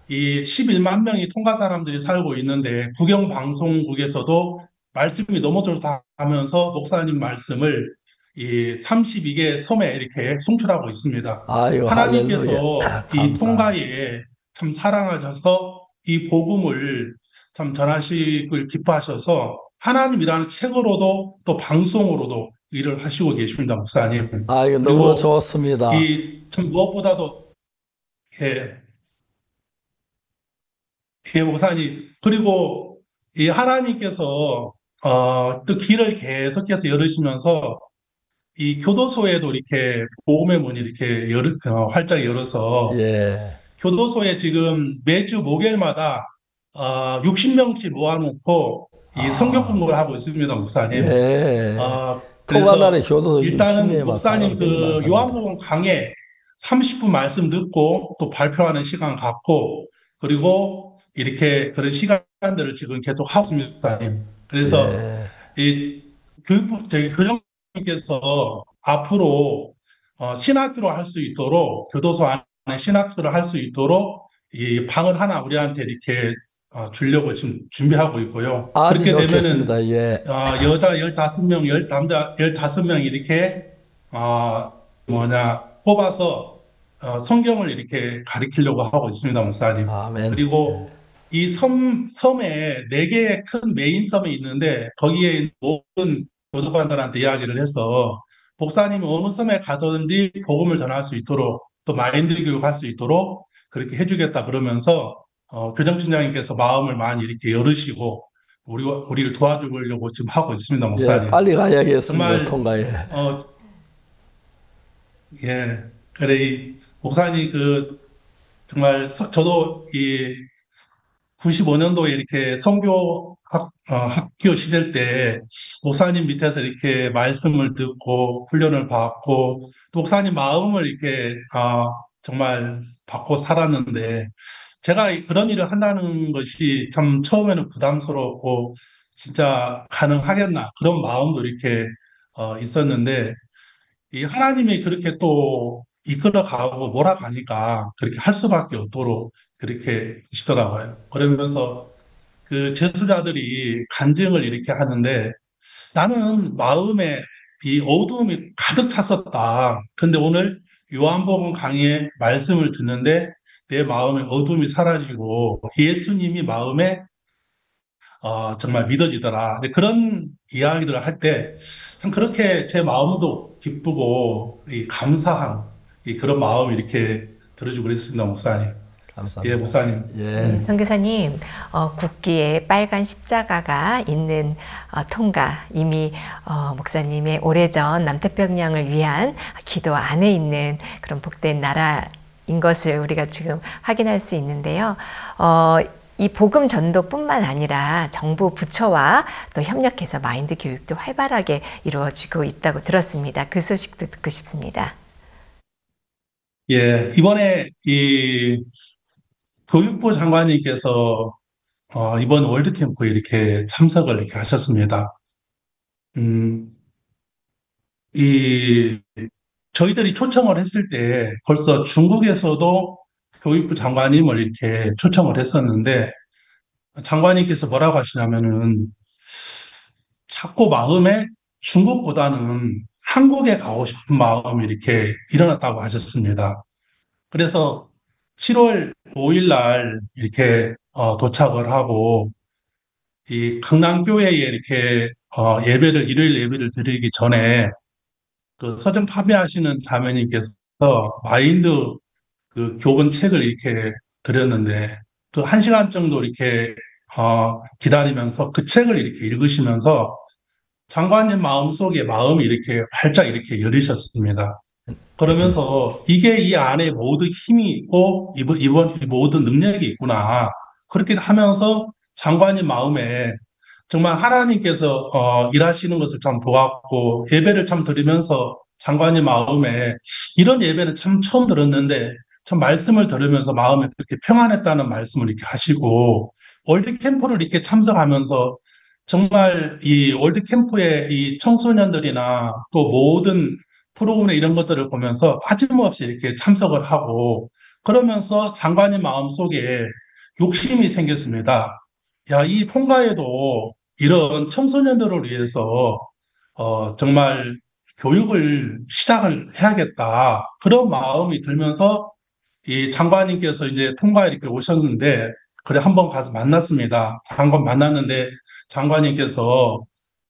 Speaker 10: 이 11만 명이 통가 사람들이 살고 있는데 국영방송국에서도 말씀이 너무 좋다면서 목사님 말씀을 이 32개 섬에 이렇게 송출하고 있습니다.
Speaker 1: 아이고,
Speaker 10: 하나님께서
Speaker 1: 할렐루야.
Speaker 10: 이 통가에 참 사랑하셔서 이 복음을 참 전하시길 기뻐하셔서 하나님이라는 책으로도 또 방송으로도 일을 하시고 계십니다, 목사님.
Speaker 1: 아이고,
Speaker 10: 그리고
Speaker 1: 너무 좋습니다.
Speaker 10: 이 참 무엇보다도 목사님, 그리고 이 하나님께서 또 길을 계속해서 열으시면서 이 교도소에도 이렇게 복음의 문이 이렇게 활짝 열어서
Speaker 1: 예.
Speaker 10: 교도소에 지금 매주 목요일마다 60명씩 모아놓고 이 성경 공부를 하고 있습니다, 목사님.
Speaker 1: 예.
Speaker 10: 그래서
Speaker 1: 통화날에 교도소 60명이
Speaker 10: 일단은 목사님
Speaker 1: 막
Speaker 10: 그
Speaker 1: 사람들이
Speaker 10: 요한복음 강해 30분 말씀 듣고 또 발표하는 시간 갖고 그리고 이렇게 그런 시간들을 지금 계속 하고 있습니다, 목사님. 그래서 이 교육부 저희 교장님께서 앞으로 신학교로 할 수 있도록 교도소 안에 신학교를 할 수 있도록 이 방을 하나 우리한테 이렇게 주려고 지금 준비하고 있고요.
Speaker 1: 아주
Speaker 10: 그렇게
Speaker 1: 좋겠습니다.
Speaker 10: 되면은
Speaker 1: 예.
Speaker 10: 여자 15명, 남자 15명 이렇게 뽑아서 성경을 이렇게 가리키려고 하고 있습니다, 목사님.
Speaker 1: 아멘.
Speaker 10: 그리고 이 섬에 4개의 큰 메인 섬이 있는데 거기에 모든 교도관들한테 이야기를 해서 목사님이 어느 섬에 가든지 복음을 전할 수 있도록 또 마인드 교육할 수 있도록 그렇게 해주겠다 그러면서 교장청장님께서 마음을 많이 이렇게 열으시고 우리를 도와주려고 지금 하고 있습니다, 목사님.
Speaker 1: 예, 빨리 가야겠습니다,
Speaker 10: 정말
Speaker 1: 통가에.
Speaker 10: 예, 그래 이 목사님 정말 저도 이 95년도에 이렇게 선교 학교 시절 때 목사님 밑에서 이렇게 말씀을 듣고 훈련을 받고 또 목사님 마음을 이렇게 정말 받고 살았는데 제가 그런 일을 한다는 것이 참 처음에는 부담스럽고 진짜 가능하겠나 그런 마음도 이렇게 있었는데 이 하나님이 그렇게 또 이끌어가고 몰아가니까 그렇게 할 수밖에 없도록 그렇게 하시더라고요. 그러면서 그 제수자들이 간증을 이렇게 하는데 나는 마음에 이 어두움이 가득 찼었다. 근데 오늘 요한복음 강의의 말씀을 듣는데 내 마음에 어둠이 사라지고 예수님이 마음에 정말 믿어지더라. 그런 이야기들을 할 때 참 그렇게 제 마음도 기쁘고 감사한 그런 마음이 이렇게 들어주고 그랬습니다, 목사님.
Speaker 1: 감사합니다.
Speaker 10: 예, 목사님.
Speaker 1: 예.
Speaker 2: 선교사님, 국기에 빨간 십자가가 있는 통가, 이미 목사님의 오래전 남태평양을 위한 기도 안에 있는 그런 복된 나라인 것을 우리가 지금 확인할 수 있는데요. 이 복음 전도뿐만 아니라 정부 부처와 또 협력해서 마인드 교육도 활발하게 이루어지고 있다고 들었습니다. 그 소식도 듣고 싶습니다.
Speaker 10: 예, 이번에 이 교육부 장관님께서 이번 월드캠프에 이렇게 참석을 이렇게 하셨습니다. 저희들이 초청을 했을 때 벌써 중국에서도 교육부 장관님을 이렇게 초청을 했었는데 장관님께서 뭐라고 하시냐면은 자꾸 마음에 중국보다는 한국에 가고 싶은 마음이 이렇게 일어났다고 하셨습니다. 그래서 7월 5일 날 이렇게 도착을 하고 이 강남교회에 이렇게 일요일 예배를 드리기 전에 그 서점 판매하시는 자매님께서 마인드 그 교본 책을 이렇게 드렸는데 그 1시간 정도 이렇게 기다리면서 그 책을 이렇게 읽으시면서 장관님 마음속에 마음이 이렇게 활짝 이렇게 열리셨습니다. 그러면서 이게 이 안에 모든 힘이 있고 이번 모든 능력이 있구나. 그렇게 하면서 장관님 마음에 정말 하나님께서 일하시는 것을 참 보았고 예배를 참 드리면서 장관님 마음에 이런 예배는 참 처음 들었는데 참 말씀을 들으면서 마음에 그렇게 평안했다는 말씀을 이렇게 하시고 월드 캠프를 이렇게 참석하면서 정말 이 월드 캠프의 이 청소년들이나 또 모든 프로그램 이런 것들을 보면서 빠짐없이 이렇게 참석을 하고 그러면서 장관님 마음속에 욕심이 생겼습니다. 야, 이 통가에도 이런 청소년들을 위해서 정말 교육을 시작을 해야겠다. 그런 마음이 들면서 이 장관님께서 이제 통과에 이렇게 오셨는데, 그래, 한번 가서 만났습니다. 장관 만났는데, 장관님께서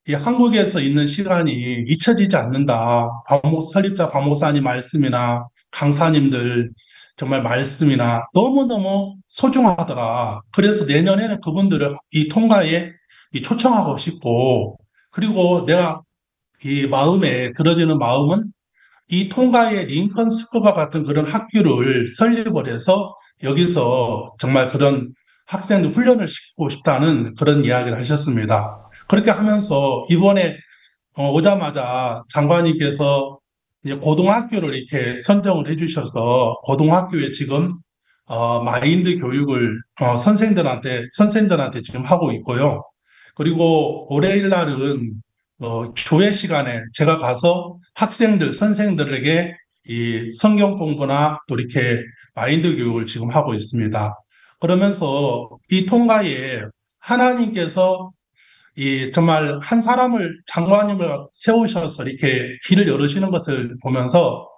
Speaker 10: 이 한국에서 있는 시간이 잊혀지지 않는다. 설립자 박목사님 말씀이나 강사님들 정말 말씀이나 너무너무 소중하더라. 그래서 내년에는 그분들을 이 통과에 초청하고 싶고, 그리고 내가 이 마음에 들어지는 마음은 이 통가의 링컨 스쿨과 같은 그런 학교를 설립을 해서 여기서 정말 그런 학생들 훈련을 시키고 싶다는 그런 이야기를 하셨습니다. 그렇게 하면서 이번에 오자마자 장관님께서 이제 고등학교를 이렇게 선정을 해주셔서 고등학교에 지금 마인드 교육을 선생들한테 지금 하고 있고요. 그리고 월요일 날은 교회 시간에 제가 가서 학생들, 선생들에게 이 성경 공부나 또 이렇게 마인드 교육을 지금 하고 있습니다. 그러면서 이 통가에 하나님께서 이 정말 한 사람을 장관님을 세우셔서 이렇게 길을 열으시는 것을 보면서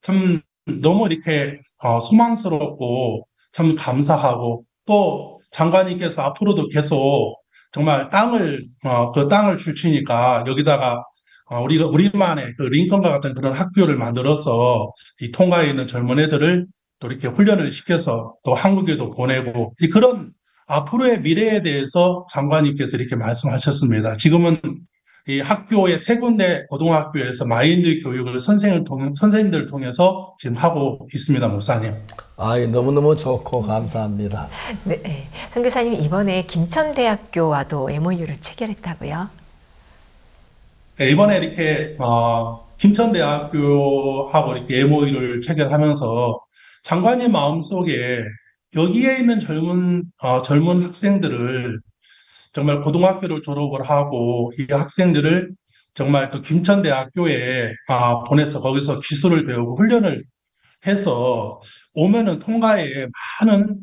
Speaker 10: 참 너무 이렇게 소망스럽고 참 감사하고 또 장관님께서 앞으로도 계속 정말 그 땅을 주시니까 여기다가 우리만의 그 링컨과 같은 그런 학교를 만들어서 이 통가에 있는 젊은 애들을 또 이렇게 훈련을 시켜서 또 한국에도 보내고 그런 앞으로의 미래에 대해서 장관님께서 이렇게 말씀하셨습니다. 지금은 이 학교의 세 군데 고등학교에서 마인드 교육을 선생님들을 통해서 지금 하고 있습니다, 목사님.
Speaker 1: 너무너무 좋고 감사합니다.
Speaker 2: 네, 선교사님 이번에 김천대학교와도 MOU를 체결했다고요?
Speaker 10: 네, 이번에 이렇게 김천대학교하고 이렇게 MOU를 체결하면서 장관님 마음속에 여기에 있는 젊은 학생들을 정말 고등학교를 졸업을 하고 이 학생들을 정말 또 김천대학교에 보내서 거기서 기술을 배우고 훈련을 해서 오면은 통가에 많은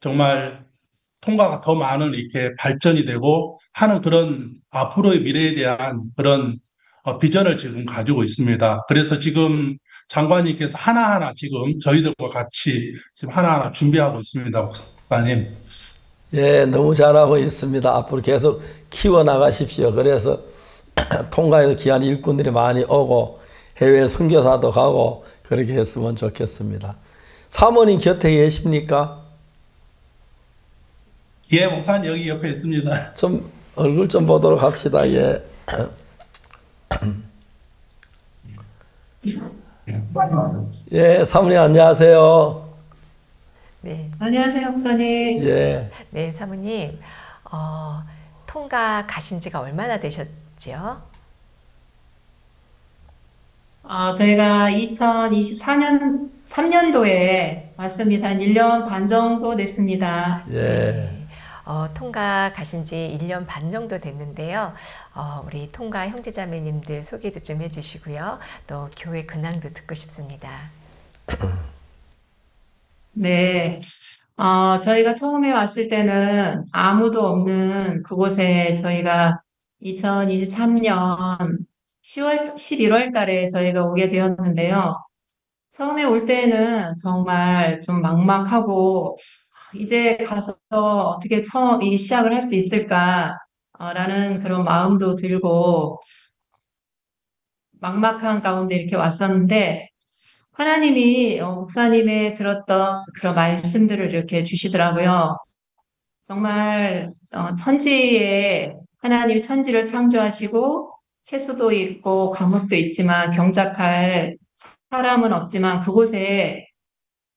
Speaker 10: 정말 통가가 더 많은 이렇게 발전이 되고 하는 그런 앞으로의 미래에 대한 그런 비전을 지금 가지고 있습니다. 그래서 지금 장관님께서 하나하나 지금 저희들과 같이 지금 하나하나 준비하고 있습니다, 목사님.
Speaker 1: 예, 너무 잘하고 있습니다. 앞으로 계속 키워나가십시오. 그래서 통가에도 귀한 일꾼들이 많이 오고 해외 선교사도 가고 그렇게 했으면 좋겠습니다. 사모님 곁에 계십니까?
Speaker 10: 예, 목사님 여기 옆에 있습니다.
Speaker 1: 좀 얼굴 좀 보도록 합시다. 예. 예, 사모님 안녕하세요.
Speaker 2: 네.
Speaker 11: 안녕하세요, 목사님.
Speaker 1: 예.
Speaker 2: 네, 사모님. 통가 가신 지가 얼마나 되셨죠?
Speaker 11: 저희가 3년도에 왔습니다. 한 1년 반 정도 됐습니다.
Speaker 1: 예.
Speaker 2: 통가 가신 지 1년 반 정도 됐는데요. 우리 통가 형제자매님들 소개도 좀 해주시고요. 또 교회 근황도 듣고 싶습니다.
Speaker 11: 네. 저희가 처음에 왔을 때는 아무도 없는 그곳에 저희가 2023년 11월 달에 저희가 오게 되었는데요. 처음에 올 때는 정말 좀 막막하고 이제 가서 어떻게 처음 이 시작을 할 수 있을까 라는 그런 마음도 들고 막막한 가운데 이렇게 왔었는데 하나님이 목사님의 들었던 그런 말씀들을 이렇게 주시더라고요. 정말 천지에 하나님이 천지를 창조하시고 채소도 있고 강목도 있지만 경작할 사람은 없지만 그곳에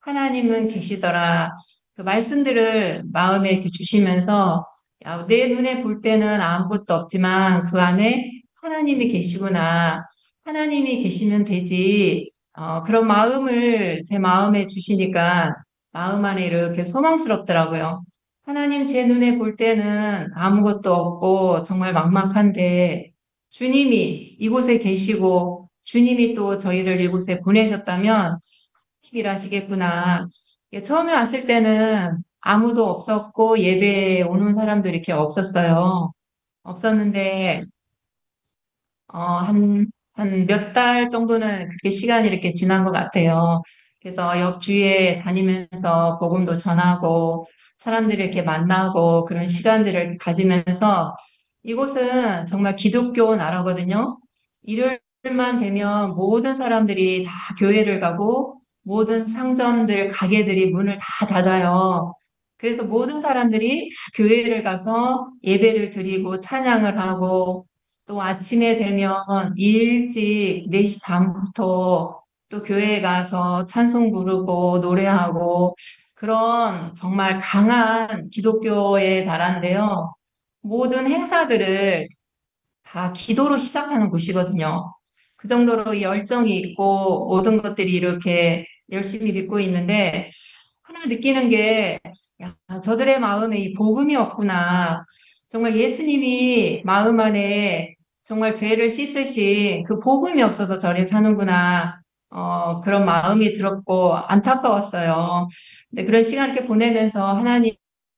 Speaker 11: 하나님은 계시더라. 그 말씀들을 마음에 이렇게 주시면서 야, 내 눈에 볼 때는 아무것도 없지만 그 안에 하나님이 계시구나. 하나님이 계시면 되지. 그런 마음을 제 마음에 주시니까 마음 안에 이렇게 소망스럽더라고요. 하나님 제 눈에 볼 때는 아무것도 없고 정말 막막한데 주님이 이곳에 계시고 주님이 또 저희를 이곳에 보내셨다면 일하시겠구나. 처음에 왔을 때는 아무도 없었고 예배에 오는 사람도 이렇게 없었어요. 없었는데 한 몇 달 정도는 그렇게 시간이 이렇게 지난 것 같아요. 그래서 옆 주위에 다니면서 복음도 전하고 사람들을 이렇게 만나고 그런 시간들을 가지면서 이곳은 정말 기독교 나라거든요. 일요일만 되면 모든 사람들이 다 교회를 가고 모든 상점들, 가게들이 문을 다 닫아요. 그래서 모든 사람들이 다 교회를 가서 예배를 드리고 찬양을 하고 또 아침에 되면 일찍 4시 반부터 또 교회에 가서 찬송 부르고 노래하고 그런 정말 강한 기독교의 나라인데요. 모든 행사들을 다 기도로 시작하는 곳이거든요. 그 정도로 열정이 있고 모든 것들이 이렇게 열심히 믿고 있는데 하나 느끼는 게 야, 저들의 마음에 이 복음이 없구나. 정말 예수님이 마음 안에 정말 죄를 씻으신 그 복음이 없어서 저리 사는구나. 그런 마음이 들었고 안타까웠어요. 근데 그런 시간 이렇게 보내면서 하나님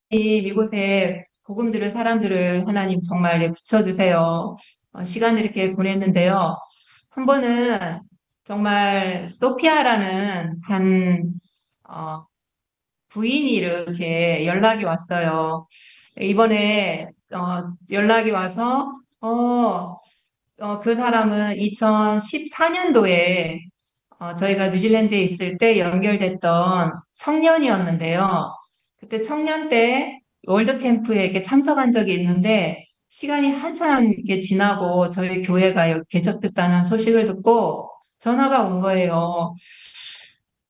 Speaker 11: 이곳에 복음 들을 사람들을 하나님 정말 붙여주세요. 시간을 이렇게 보냈는데요. 한 번은 정말 소피아라는 한 부인이 이렇게 연락이 왔어요. 이번에 연락이 와서 그 사람은 2014년도에 저희가 뉴질랜드에 있을 때 연결됐던 청년이었는데요. 그때 청년 때 월드캠프에 이렇게 참석한 적이 있는데 시간이 한참 이게 지나고 저희 교회가 여기 개척됐다는 소식을 듣고 전화가 온 거예요.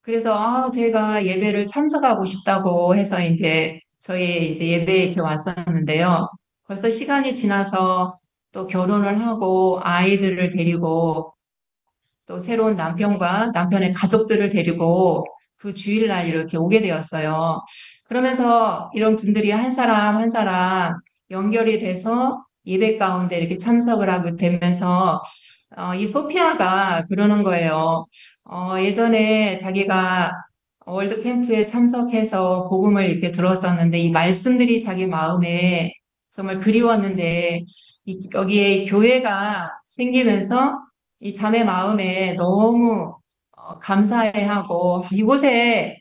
Speaker 11: 그래서 제가 예배를 참석하고 싶다고 해서 이제 저희 이제 예배에 이렇게 왔었는데요. 벌써 시간이 지나서 또 결혼을 하고 아이들을 데리고 또 새로운 남편과 남편의 가족들을 데리고 그 주일날 이렇게 오게 되었어요. 그러면서 이런 분들이 한 사람 한 사람 연결이 돼서 예배 가운데 이렇게 참석을 하게 되면서 이 소피아가 그러는 거예요. 예전에 자기가 월드 캠프에 참석해서 복음을 이렇게 들었었는데 이 말씀들이 자기 마음에 정말 그리웠는데 여기에 교회가 생기면서 이 자매 마음에 너무 감사해하고 이곳에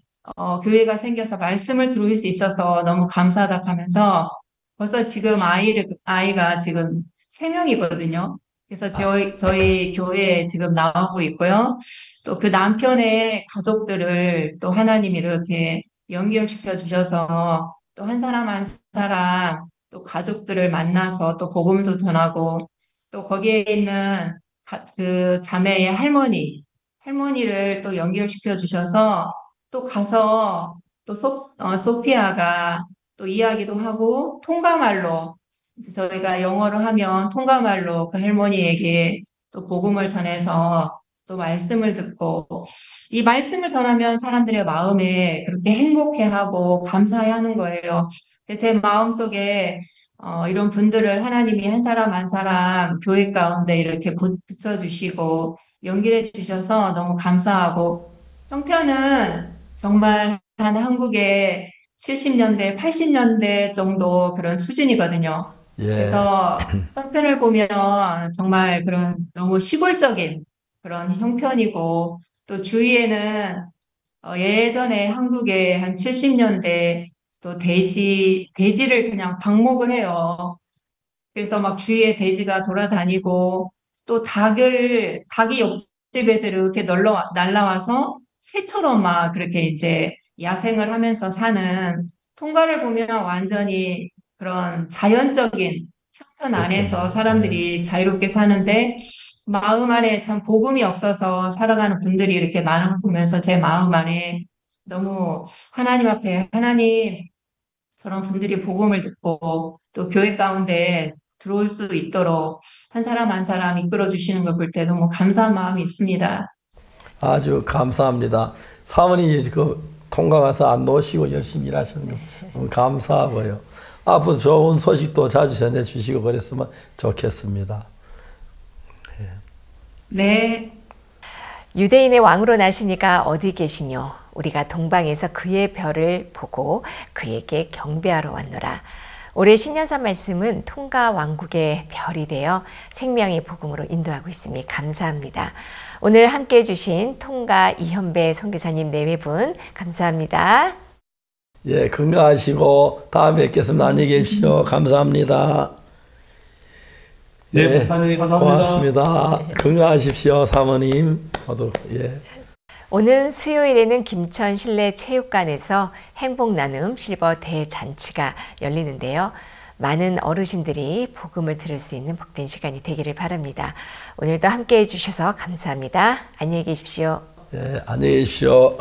Speaker 11: 교회가 생겨서 말씀을 들을 수 있어서 너무 감사하다 하면서 벌써 지금 아이가 지금 3명이거든요. 그래서 저희 교회에 지금 나오고 있고요. 또 그 남편의 가족들을 또 하나님이 이렇게 연결시켜 주셔서 또 한 사람 한 사람 또 가족들을 만나서 또 복음도 전하고 또 거기에 있는 그 자매의 할머니를 또 연결시켜 주셔서 또 가서 또 소피아가 또 이야기도 하고 통가말로 저희가 영어로 하면 통가말로 그 할머니에게 또 복음을 전해서 또 말씀을 듣고 이 말씀을 전하면 사람들의 마음에 그렇게 행복해하고 감사해하는 거예요. 제 마음속에 이런 분들을 하나님이 한 사람 한 사람 교회 가운데 이렇게 붙여주시고 연결해 주셔서 너무 감사하고 형편은 정말 한 한국의 70년대, 80년대 정도 그런 수준이거든요.
Speaker 1: 예.
Speaker 11: 그래서 형편을 보면 정말 그런 너무 시골적인 그런 형편이고 또 주위에는 예전에 한국의 한 70년대 또 돼지를 그냥 방목을 해요. 그래서 막 주위에 돼지가 돌아다니고 또 닭이 옆집에서 이렇게 날라와서 새처럼 막 그렇게 이제 야생을 하면서 사는 통가를 보면 완전히 그런 자연적인 형편 안에서 사람들이 자유롭게 사는데 마음 안에 참 복음이 없어서 살아가는 분들이 이렇게 많은 걸 보면서 제 마음 안에 너무 하나님 앞에 하나님 저런 분들이 복음을 듣고 또 교회 가운데 들어올 수 있도록 한 사람 한 사람 이끌어 주시는 걸 볼 때 너무 감사한 마음이 있습니다.
Speaker 1: 아주 감사합니다. 사모님이 그 통가 가서 안 놓으시고 열심히 일하시는 거 너무 감사하고요. 앞으로 좋은 소식도 자주 전해주시고 그랬으면 좋겠습니다.
Speaker 11: 네.
Speaker 2: 유대인의 왕으로 나시니가 어디 계시뇨? 우리가 동방에서 그의 별을 보고 그에게 경배하러 왔노라. 올해 신년사 말씀은 통가 왕국의 별이 되어 생명의 복음으로 인도하고 있으니 감사합니다. 오늘 함께해 주신 통가 이현배 선교사님 4분 감사합니다.
Speaker 1: 예, 건강하시고 다음에 뵙겠습니다. 안녕히 계십시오. 감사합니다.
Speaker 10: 네, 목사님 감사합니다.
Speaker 1: 고맙습니다. 건강하십시오, 사모님. 저도 예.
Speaker 2: 오는 수요일에는 김천 실내 체육관에서 행복 나눔 실버 대잔치가 열리는데요. 많은 어르신들이 복음을 들을 수 있는 복된 시간이 되기를 바랍니다. 오늘도 함께해 주셔서 감사합니다. 안녕히 계십시오.
Speaker 1: 예, 안녕히 계십시오.